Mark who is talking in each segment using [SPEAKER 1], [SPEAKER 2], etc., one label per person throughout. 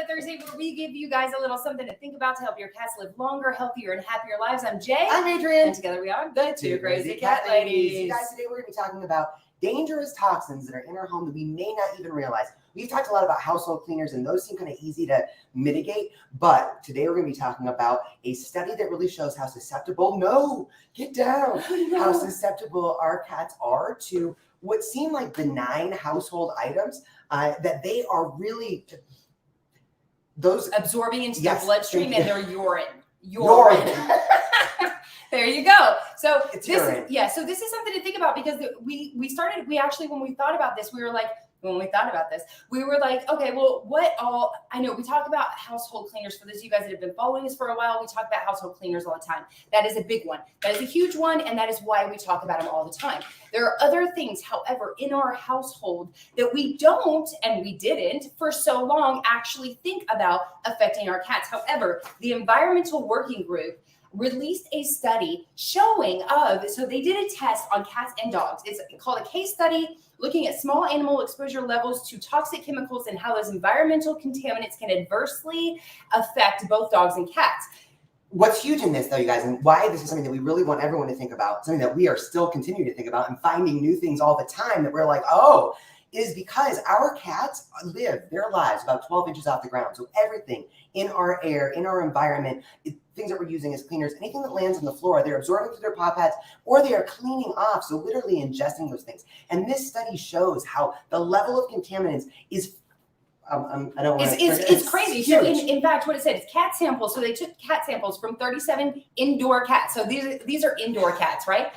[SPEAKER 1] Thursday, where we give you guys a little something to think about to help your cats live longer, healthier, and happier lives. I'm Jay.
[SPEAKER 2] I'm Adrian.
[SPEAKER 1] And together we are the Two Crazy Cat Ladies.
[SPEAKER 2] You guys, today we're going to be talking about dangerous toxins that are in our home that we may not even realize. We've talked a lot about household cleaners, and those seem kind of easy to mitigate. But today we're going to be talking about a study that really shows how susceptible, how susceptible our cats are to what seem like benign household items, that they are really those
[SPEAKER 1] absorbing into their bloodstream and their urine. There you go. So this is something to think about, because we actually, when we thought about this, we were like, okay, well, what all, I know we talk about household cleaners. For those of you guys that have been following us for a while, we talk about household cleaners all the time. That is a big one. That is a huge one. And that is why we talk about them all the time. There are other things, however, in our household that we don't, and we didn't for so long, actually think about affecting our cats. However, the Environmental Working Group released a study showing so they did a test on cats and dogs. It's called a case study looking at small animal exposure levels to toxic chemicals and how those environmental contaminants can adversely affect both dogs and cats.
[SPEAKER 2] What's huge in this, though, you guys, and why this is something that we really want everyone to think about, something that we are still continuing to think about and finding new things all the time that we're like, oh, is because our cats live their lives about 12 inches off the ground. So everything in our air, in our environment, things that we're using as cleaners, anything that lands on the floor, they're absorbing through their paw pads or they are cleaning off. So literally ingesting those things. And this study shows how the level of contaminants is
[SPEAKER 1] it's crazy. So in fact, what it said is cat samples. So they took cat samples from 37 indoor cats. So these are indoor cats, right?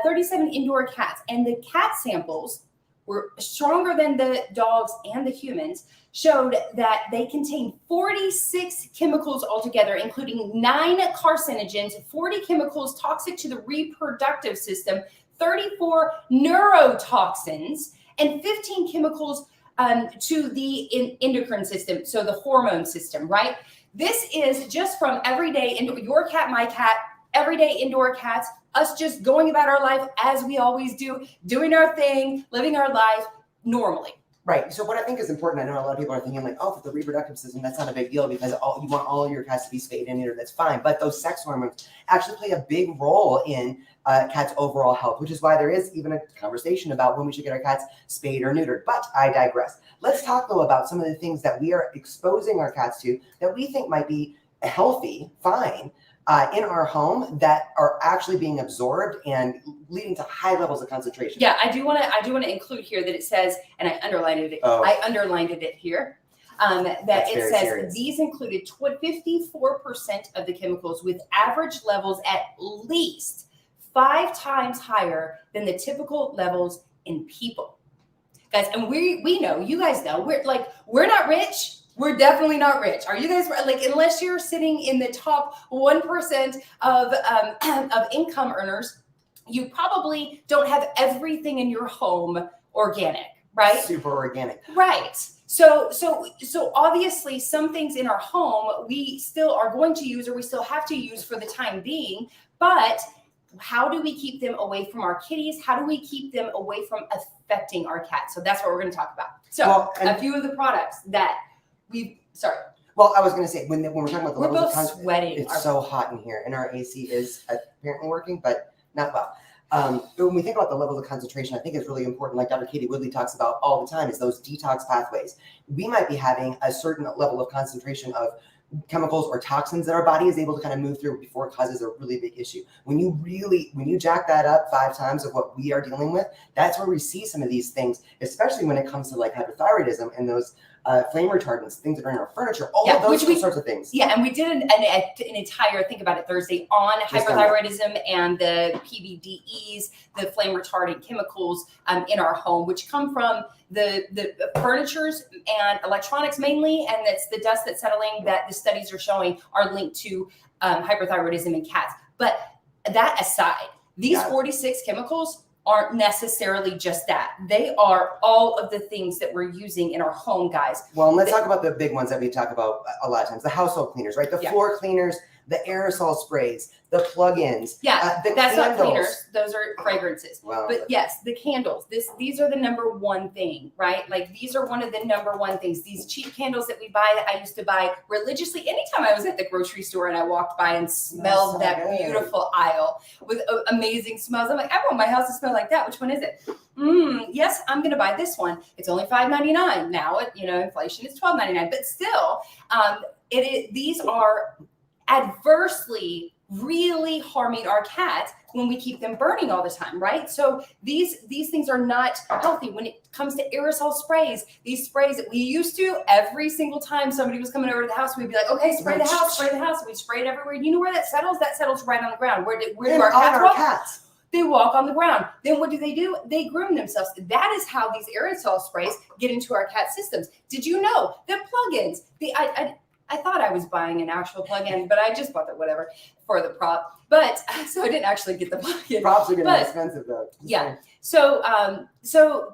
[SPEAKER 1] 37 indoor cats, and the cat samples were stronger than the dogs and the humans, showed that they contain 46 chemicals altogether, including 9 carcinogens, 40 chemicals toxic to the reproductive system, 34 neurotoxins, and 15 chemicals to the endocrine system, so the hormone system, right? This is just from everyday your cat, my cat, everyday indoor cats, us just going about our life as we always do, doing our thing, living our life normally.
[SPEAKER 2] Right. So what I think is important, I know a lot of people are thinking like, oh, for the reproductive system, that's not a big deal because you want all of your cats to be spayed and neutered. That's fine. But those sex hormones actually play a big role in cats' overall health, which is why there is even a conversation about when we should get our cats spayed or neutered. But I digress. Let's talk, though, about some of the things that we are exposing our cats to that we think might be healthy, fine, in our home that are actually being absorbed and leading to high levels of concentration.
[SPEAKER 1] Yeah, I do want to include here that it says, and I underlined it. Oh. I underlined it here. That it says serious. These included 54% of the chemicals with average levels at least 5 times higher than the typical levels in people. Guys, and we know, you guys know, we're not rich. We're definitely not rich. Are you guys like, unless you're sitting in the top 1% of income earners, you probably don't have everything in your home organic, right?
[SPEAKER 2] Super organic.
[SPEAKER 1] Right. So obviously some things in our home we still are going to use, or we still have to use for the time being, but how do we keep them away from our kitties? How do we keep them away from affecting our cats? So that's what we're going to talk about. So a few of the products that
[SPEAKER 2] Well, I was going to say, when we're talking about the levels of concentration,
[SPEAKER 1] sweating.
[SPEAKER 2] It's so hot in here, and our AC is apparently working, but not well. But when we think about the levels of concentration, I think it's really important, like Dr. Katie Woodley talks about all the time, is those detox pathways. We might be having a certain level of concentration of chemicals or toxins that our body is able to kind of move through before it causes a really big issue. When you jack that up 5 times of what we are dealing with, that's where we see some of these things, especially when it comes to like hypothyroidism and those flame retardants, things that are in our furniture, all of those sorts of things.
[SPEAKER 1] Yeah, and we did an entire Think About It Thursday on hypothyroidism and the PBDEs, the flame retardant chemicals in our home, which come from the furnitures and electronics mainly, and that's the dust that's settling that the studies are showing are linked to hyperthyroidism in cats. But that aside, these 46 chemicals aren't necessarily just that. They are all of the things that we're using in our home, guys.
[SPEAKER 2] Well, and let's talk about the big ones that we talk about a lot of times, the household cleaners, right? The floor cleaners, the aerosol sprays, the plug-ins.
[SPEAKER 1] Yeah,
[SPEAKER 2] the
[SPEAKER 1] that's not
[SPEAKER 2] candles.
[SPEAKER 1] cleaners. Those are fragrances.
[SPEAKER 2] Well,
[SPEAKER 1] But yes, the candles. These are the number one thing, right? Like these are one of the number one things. These cheap candles that we buy that I used to buy religiously. Anytime I was at the grocery store and I walked by and smelled
[SPEAKER 2] so
[SPEAKER 1] that
[SPEAKER 2] good.
[SPEAKER 1] beautiful aisle with amazing smells, I'm like, I want my house to smell like that. Which one is it? Yes, I'm gonna buy this one. It's only $5.99 now. Inflation is $12.99, but still, these are adversely really harming our cats when we keep them burning all the time, right? So these things are not healthy. When it comes to aerosol sprays, these sprays that we used to, every single time somebody was coming over to the house, we'd be like, okay, spray the house, spray the house. And we spray it everywhere. You know where that settles? That settles right on the ground. Where do our cats walk? They walk on the ground. Then what do? They groom themselves. That is how these aerosol sprays get into our cat systems. Did you know that plugins? I thought I was buying an actual plug-in, but I just bought the whatever for the prop. But so I didn't actually get the plug-in.
[SPEAKER 2] Props are getting expensive though.
[SPEAKER 1] Yeah. So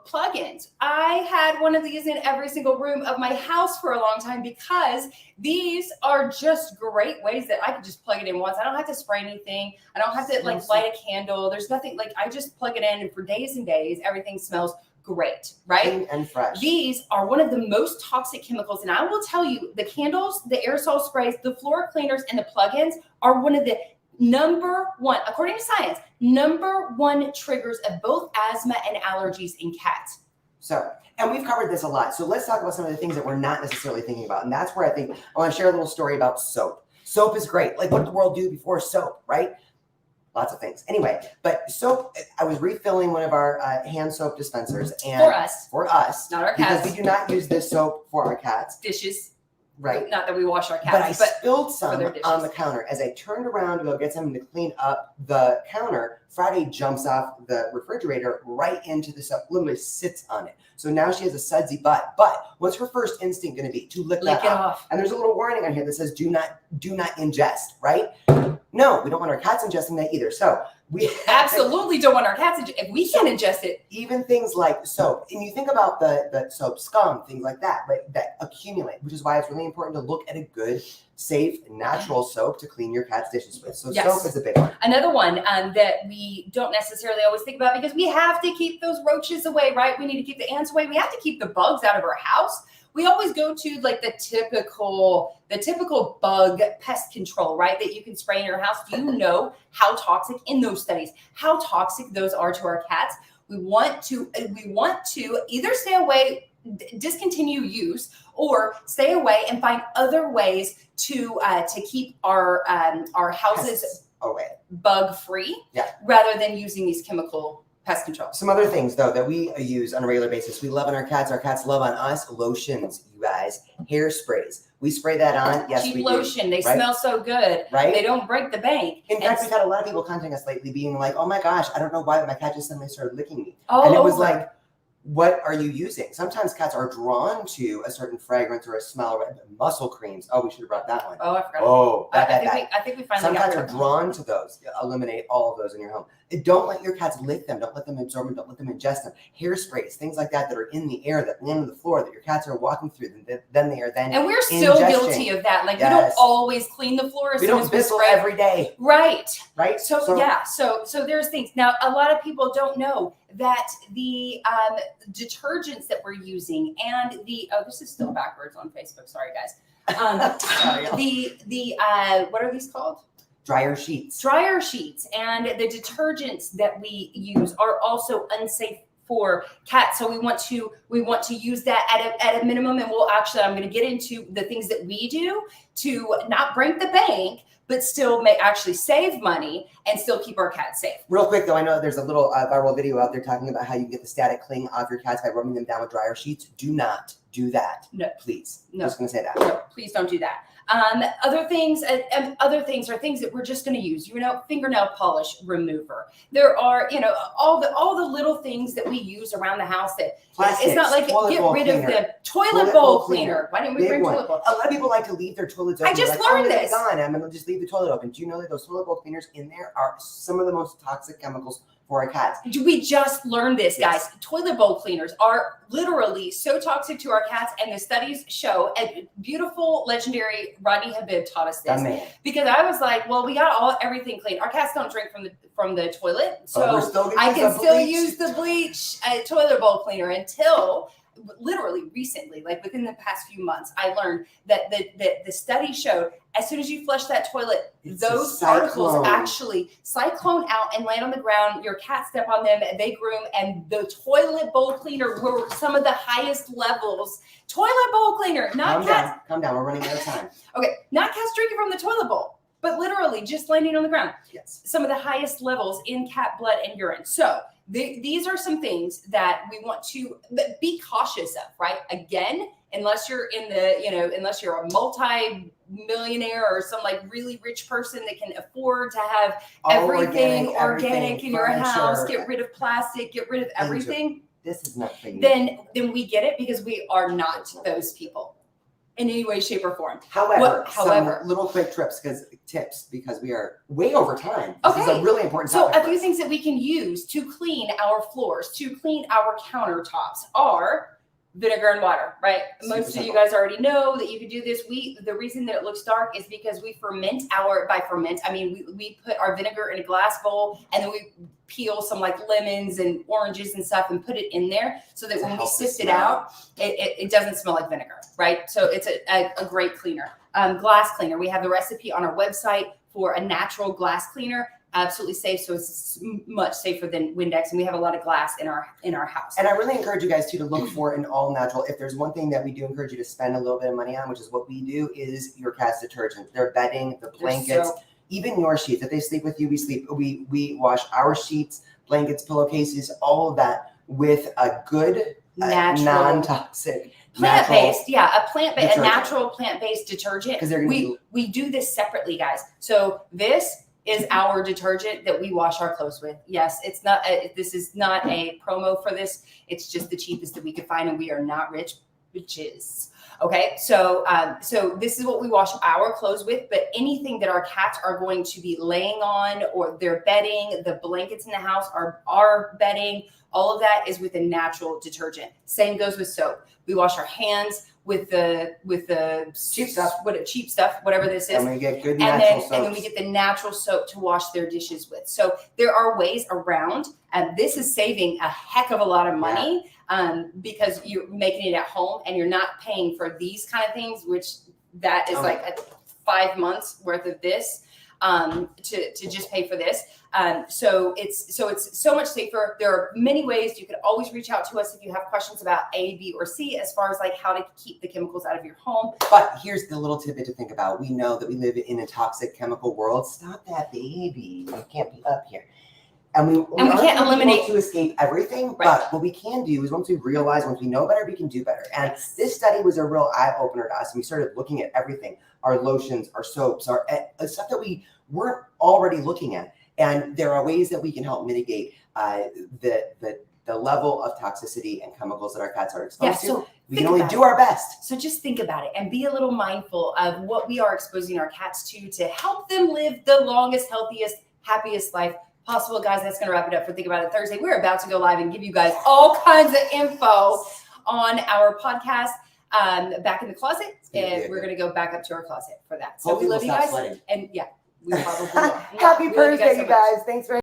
[SPEAKER 1] plugins. I had one of these in every single room of my house for a long time because these are just great ways that I could just plug it in once. I don't have to spray anything. I don't have to light a candle. There's nothing I just plug it in and for days and days, everything smells great, right?
[SPEAKER 2] Clean and fresh.
[SPEAKER 1] These are one of the most toxic chemicals. And I will tell you, the candles, the aerosol sprays, the floor cleaners, and the plugins are one of the number one, according to science, number one triggers of both asthma and allergies in cats.
[SPEAKER 2] So, and we've covered this a lot. So let's talk about some of the things that we're not necessarily thinking about. And that's where I think I want to share a little story about soap. Soap is great. Like what did the world do before soap, right? Lots of things. Anyway, but soap, I was refilling one of our hand soap dispensers. And for us.
[SPEAKER 1] Not our cats.
[SPEAKER 2] Because we do not use this soap for our cats.
[SPEAKER 1] Dishes.
[SPEAKER 2] Right.
[SPEAKER 1] Not that we wash our cats.
[SPEAKER 2] But I spilled some
[SPEAKER 1] their dishes.
[SPEAKER 2] on the counter. As I turned around to go get something to clean up the counter, Friday jumps off the refrigerator right into the soap, literally sits on it. So now she has a sudsy butt. But what's her first instinct going to be? To lick that off. And there's a little warning on here that says do not ingest, right? No, we don't want our cats ingesting that either. So we
[SPEAKER 1] absolutely don't want our cats if we can't ingest it.
[SPEAKER 2] Even things like soap, and you think about the soap scum, things like that, right? That accumulate, which is why it's really important to look at a good, safe, natural soap to clean your cat's dishes with. So soap is a big one.
[SPEAKER 1] Another one that we don't necessarily always think about because we have to keep those roaches away, right? We need to keep the ants away. We have to keep the bugs out of our house. We always go to the typical bug pest control, right? That you can spray in your house. Do you know how toxic in those studies, how toxic those are to our cats? We want to either stay away, discontinue use, or stay away and find other ways to keep our houses
[SPEAKER 2] away,
[SPEAKER 1] bug free, rather than using these chemical pest control.
[SPEAKER 2] Some other things though that we use on a regular basis. We love on our cats love on us. Lotions, you guys, hairsprays. We spray that on. Yes,
[SPEAKER 1] cheap lotion. They smell so good.
[SPEAKER 2] Right?
[SPEAKER 1] They don't break the bank.
[SPEAKER 2] In fact, we've had a lot of people contacting us lately being like, oh my gosh, I don't know why, but my cat just suddenly started licking me. And it was like, what are you using? Sometimes cats are drawn to a certain fragrance or a smell. Muscle creams. Oh, we should have brought that one.
[SPEAKER 1] Oh, I forgot.
[SPEAKER 2] Oh,
[SPEAKER 1] I think we finally
[SPEAKER 2] some
[SPEAKER 1] got
[SPEAKER 2] cats are drawn to those. Eliminate all of those in your home. Don't let your cats lick them. Don't let them absorb them. Don't let them ingest them. Hairsprays, things like that are in the air, that land on the floor, that your cats are walking through. Then they are
[SPEAKER 1] and we're still guilty of that. Like we don't always clean the floor as soon as we spray
[SPEAKER 2] every day.
[SPEAKER 1] Right.
[SPEAKER 2] So
[SPEAKER 1] So there's things. Now a lot of people don't know that the detergents that we're using and this is still backwards on Facebook. Sorry guys. What are these called?
[SPEAKER 2] Dryer sheets
[SPEAKER 1] and the detergents that we use are also unsafe for cats. So we want to use that at a minimum. And I'm going to get into the things that we do to not break the bank, but still may actually save money and still keep our cats safe.
[SPEAKER 2] Real quick though, I know there's a little viral video out there talking about how you get the static cling off your cats by rubbing them down with dryer sheets. Do not do that.
[SPEAKER 1] No,
[SPEAKER 2] please.
[SPEAKER 1] No,
[SPEAKER 2] just going to say that.
[SPEAKER 1] No, please don't do that. Other things are things that we're just going to use. Fingernail polish remover. There are, all the little things that we use around the house that
[SPEAKER 2] plastics,
[SPEAKER 1] it's not like get rid of the toilet bowl cleaner. Why didn't we bring toilet bowl?
[SPEAKER 2] A lot of people like to leave their toilets open.
[SPEAKER 1] I just learned this.
[SPEAKER 2] I'm going to just leave the toilet open. Do you know that those toilet bowl cleaners in there are some of the most toxic chemicals for our cats.
[SPEAKER 1] We just learned this, guys.
[SPEAKER 2] Yes.
[SPEAKER 1] Toilet bowl cleaners are literally so toxic to our cats, and the studies show, and beautiful, legendary Rodney Habib taught us this.
[SPEAKER 2] Man.
[SPEAKER 1] Because I was like, well, we got everything clean. Our cats don't drink from the toilet, so I can still use the bleach toilet bowl cleaner until literally recently, like within the past few months, I learned that the study showed as soon as you flush that toilet, those particles actually cyclone out and land on the ground. Your cat step on them, and they groom, and the toilet bowl cleaner were some of the highest levels. Toilet bowl cleaner, not cats.
[SPEAKER 2] Calm down. We're running out of time.
[SPEAKER 1] Okay, not cats drinking from the toilet bowl, but literally just landing on the ground.
[SPEAKER 2] Yes.
[SPEAKER 1] Some of the highest levels in cat blood and urine. So these are some things that we want to be cautious of, right? Again, unless you're in unless you're a multi-millionaire or some like really rich person that can afford to have everything organic in your house, get rid of plastic, get rid of everything.
[SPEAKER 2] This is not for you.
[SPEAKER 1] Then we get it, because we are not those people in any way, shape, or form.
[SPEAKER 2] However, some little quick tips because we are way over time. This is a really important topic.
[SPEAKER 1] So a few things that we can use to clean our floors, to clean our countertops are vinegar and water, right? Most of you guys already know that you can do this. The reason that it looks dark is because we ferment I mean, we put our vinegar in a glass bowl, and then we peel some like lemons and oranges and stuff and put it in there so that when we sift it out, it doesn't smell like vinegar, right? So it's a great cleaner. Glass cleaner. We have the recipe on our website for a natural glass cleaner. Absolutely safe, so it's much safer than Windex, and we have a lot of glass in our house.
[SPEAKER 2] And I really encourage you guys to look for an all natural. If there's one thing that we do encourage you to spend a little bit of money on, which is what we do, is your cat's detergent, their bedding, the blankets, even your sheets. If they sleep with you, we wash our sheets, blankets, pillowcases, all of that with a good natural, non-toxic.
[SPEAKER 1] Plant-based, a natural plant-based detergent. We do this separately, guys. So this is our detergent that we wash our clothes with. Yes, it's not. This is not a promo for this. It's just the cheapest that we could find, and we are not rich bitches. Okay, so this is what we wash our clothes with. But anything that our cats are going to be laying on, or their bedding, the blankets in the house, our bedding, all of that is with a natural detergent. Same goes with soap. We wash our hands with the cheap stuff, whatever this is.
[SPEAKER 2] And we get good natural soap.
[SPEAKER 1] And then we get the natural soap to wash their dishes with. So there are ways around, and this is saving a heck of a lot of money because you're making it at home and you're not paying for these kind of things, which that is like 5 months worth of this to just pay for this. So it's so much safer. There are many ways. You can always reach out to us if you have questions about A, B, or C as far as like how to keep the chemicals out of your home.
[SPEAKER 2] But here's the little tidbit to think about. We know that we live in a toxic chemical world. Stop that, baby. You can't be up here. And we can't eliminate to escape everything, but what we can do is once we know better, we can do better. And this study was a real eye opener to us. And we started looking at everything: our lotions, our soaps, our stuff that we weren't already looking at. And there are ways that we can help mitigate the level of toxicity and chemicals that our cats are exposed to. We can only do our best.
[SPEAKER 1] So just think about it and be a little mindful of what we are exposing our cats to help them live the longest, healthiest, happiest life possible. Guys, that's going to wrap it up for Think About It Thursday. We're about to go live and give you guys all kinds of info on our podcast, Back in the Closet. And we're going to go back up to our closet for that. So we love you guys. And we probably will.
[SPEAKER 2] Happy Thursday, you guys. Thanks very much.